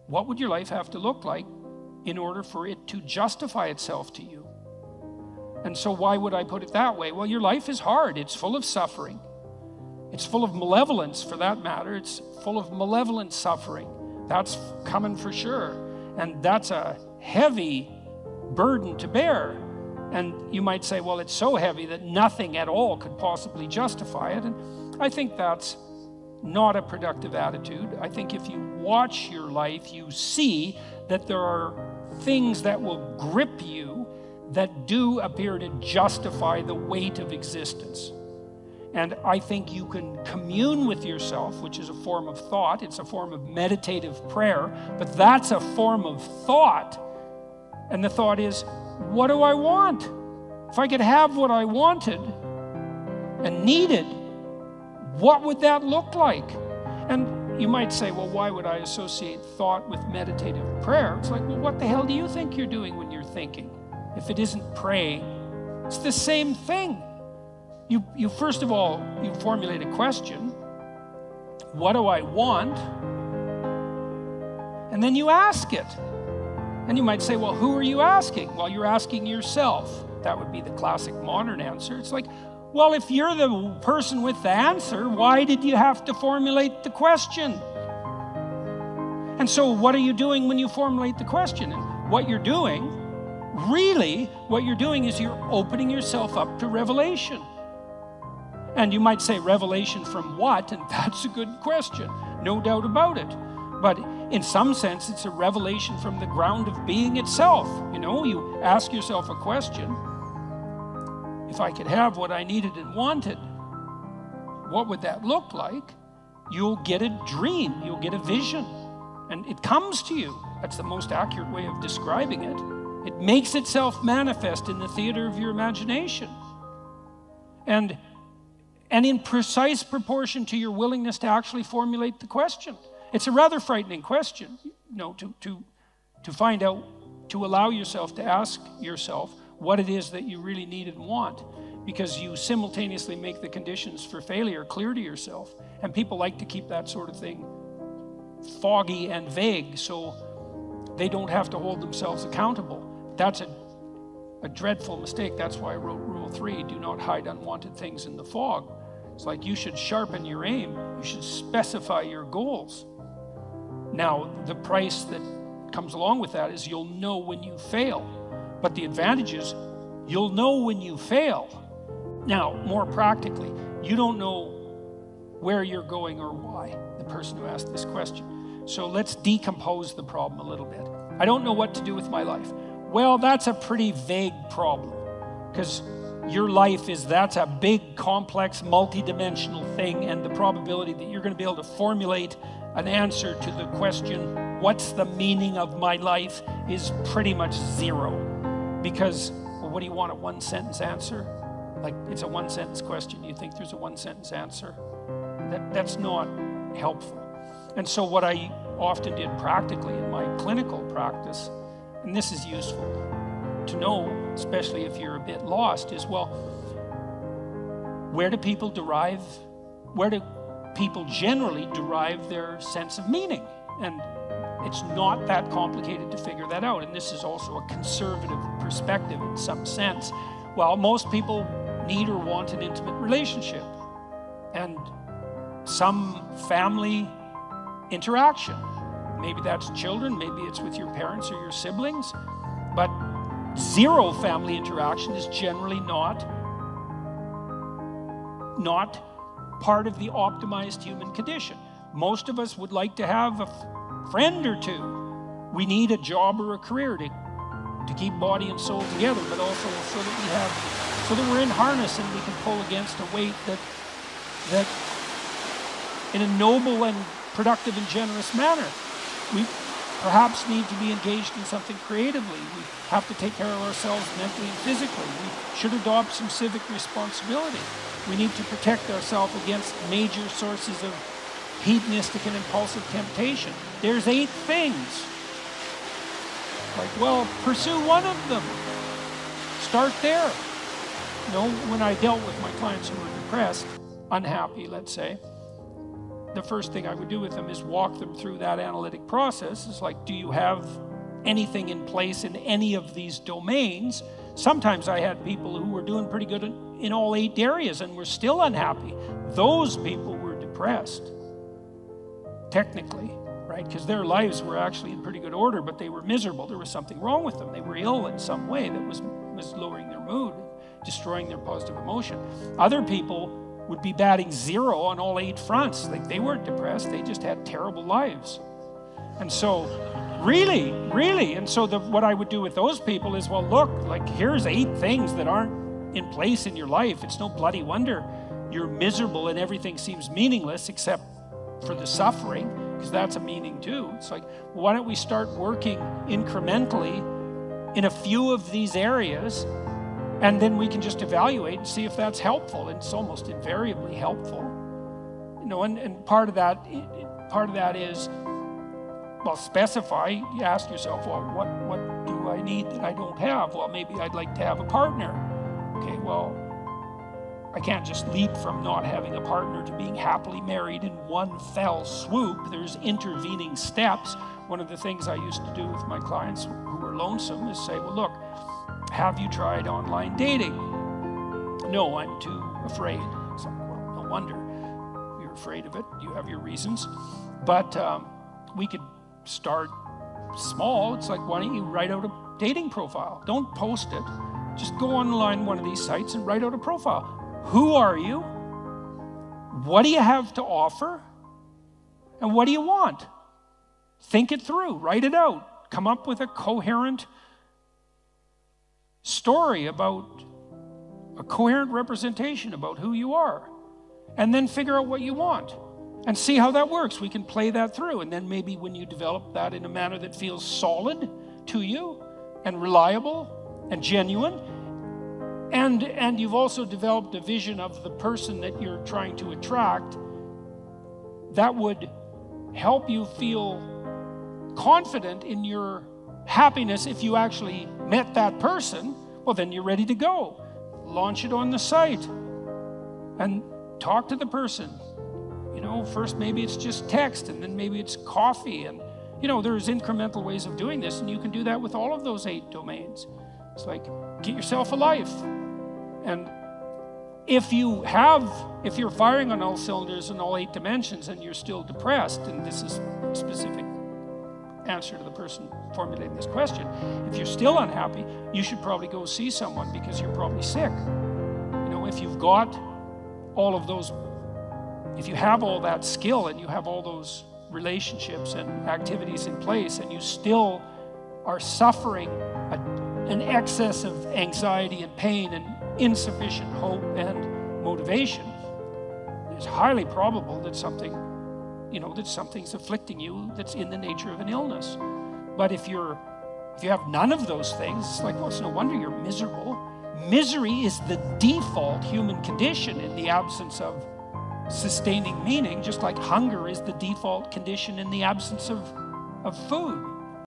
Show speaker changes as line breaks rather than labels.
what would your life have to look like in order for it to justify itself to you? And so why would I put it that way? Well, your life is hard. It's full of suffering. It's full of malevolence, for that matter. It's full of malevolent suffering. That's coming for sure. And that's a heavy burden to bear. And you might say, well, it's so heavy that nothing at all could possibly justify it. And I think that's not a productive attitude. I think if you watch your life, you see that there are things that will grip you that do appear to justify the weight of existence. And I think you can commune with yourself, which is a form of thought. It's a form of meditative prayer, but that's a form of thought. And the thought is, what do I want? If I could have what I wanted and needed, what would that look like? And you might say, well, why would I associate thought with meditative prayer? It's like, well, what the hell do you think you're doing when you're thinking? If it isn't praying, it's the same thing. You first of all, you formulate a question. What do I want? And then you ask it. And you might say, well, who are you asking? Well, you're asking yourself. That would be the classic modern answer. It's like, well, if you're the person with the answer, why did you have to formulate the question? And so what are you doing when you formulate the question? And what you're doing, really, what you're doing is you're opening yourself up to revelation. And you might say, revelation from what? And that's a good question, no doubt about it. But in some sense, it's a revelation from the ground of being itself. You know, you ask yourself a question. If I could have what I needed and wanted, what would that look like? You'll get a dream, you'll get a vision, and it comes to you. That's the most accurate way of describing it. It makes itself manifest in the theater of your imagination. And in precise proportion to your willingness to actually formulate the question. It's a rather frightening question, you know, to find out, to allow yourself to ask yourself what it is that you really need and want, because you simultaneously make the conditions for failure clear to yourself. And people like to keep that sort of thing foggy and vague so they don't have to hold themselves accountable. That's a dreadful mistake. That's why I wrote Rule 3, do not hide unwanted things in the fog. It's like you should sharpen your aim. You should specify your goals. Now, the price that comes along with that is you'll know when you fail. But the advantage is you'll know when you fail. Now, more practically, you don't know where you're going or why, the person who asked this question. So let's decompose the problem a little bit. I don't know what to do with my life. Well, that's a pretty vague problem, because your life that's a big, complex, multi-dimensional thing, and the probability that you're going to be able to formulate an answer to the question, what's the meaning of my life, is pretty much zero. Because, well, what do you want, a one-sentence answer? Like, it's a one-sentence question. You think there's a one-sentence answer? That's not helpful. And so what I often did practically in my clinical practice, and this is useful to know, especially if you're a bit lost, is, well, where do people generally derive their sense of meaning? And it's not that complicated to figure that out. And this is also a conservative perspective in some sense. Well, most people need or want an intimate relationship and some family interaction. Maybe that's children, maybe it's with your parents or your siblings, but zero family interaction is generally not part of the optimized human condition. Most of us would like to have a friend or two. We need a job or a career to keep body and soul together, but also so that we're in harness and we can pull against a weight that in a noble and productive and generous manner. We perhaps need to be engaged in something creatively. We have to take care of ourselves mentally and physically. We should adopt some civic responsibility. We need to protect ourselves against major sources of hedonistic and impulsive temptation. There's 8 things. Like, well, pursue one of them. Start there. You know, when I dealt with my clients who were depressed, unhappy, let's say, the first thing I would do with them is walk them through that analytic process. It's like, do you have anything in place in any of these domains? Sometimes I had people who were doing pretty good in all 8 areas and were still unhappy. Those people were depressed, technically, right? Because their lives were actually in pretty good order, but they were miserable. There was something wrong with them. They were ill in some way that was lowering their mood, destroying their positive emotion. Other people would be batting 0 on all 8 fronts. Like, they weren't depressed, they just had terrible lives. And so really, and so what I would do with those people is, well, look, like, here's 8 things that aren't in place in your life. It's no bloody wonder you're miserable and everything seems meaningless except for the suffering, because that's a meaning too. It's like, why don't we start working incrementally in a few of these areas, and then we can just evaluate and see if that's helpful. And it's almost invariably helpful, you know. And part of that is, well, specify. You ask yourself, well, what do I need that I don't have? Well, maybe I'd like to have a partner. Okay, well, I can't just leap from not having a partner to being happily married in one fell swoop. There's intervening steps. One of the things I used to do with my clients who were lonesome is say, well, look, have you tried online dating? No, I'm too afraid. So, well, no wonder you're afraid of it. You have your reasons. But we could start small. It's like, why don't you write out a dating profile? Don't post it. Just go online one of these sites and write out a profile. Who are you? What do you have to offer? And what do you want? Think it through. Write it out. Come up with a coherent story about, a coherent representation about who you are. And then figure out what you want. And see how that works. We can play that through. And then maybe when you develop that in a manner that feels solid to you and reliable and genuine, and you've also developed a vision of the person that you're trying to attract, that would help you feel confident in your happiness. If you actually met that person, well, then you're ready to go. Launch it on the site and talk to the person. You know, first maybe it's just text, and then maybe it's coffee, and you know, there's incremental ways of doing this, and you can do that with all of those 8 domains. It's like, get yourself a life. And if you're firing on all cylinders in all 8 dimensions and you're still depressed, and this is a specific answer to the person formulating this question, if you're still unhappy, you should probably go see someone, because you're probably sick. You know, if you've got all of those, if you have all that skill and you have all those relationships and activities in place, and you still are suffering an excess of anxiety and pain and insufficient hope and motivation, it's highly probable that something's afflicting you that's in the nature of an illness. But if you have none of those things, it's like, well, it's no wonder you're miserable. Misery is the default human condition in the absence of sustaining meaning, just like hunger is the default condition in the absence of food.